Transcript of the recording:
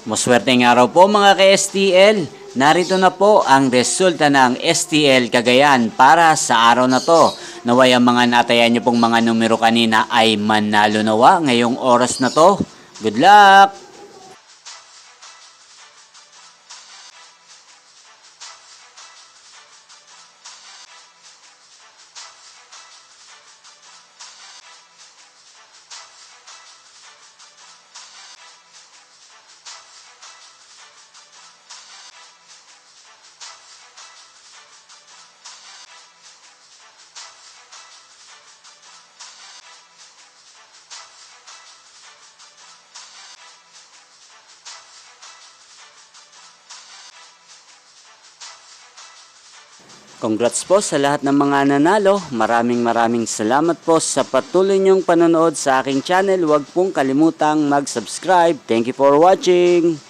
Maswerteng araw po mga ka-STL. Narito na po ang resulta ng STL Cagayan para sa araw na to. Naway ang mga natayan niyo pong mga numero kanina ay manalo nawa ngayong oras na to. Good luck! Congrats po sa lahat ng mga nanalo. Maraming salamat po sa patuloy niyong panonood sa aking channel. Huwag pong kalimutang mag-subscribe. Thank you for watching.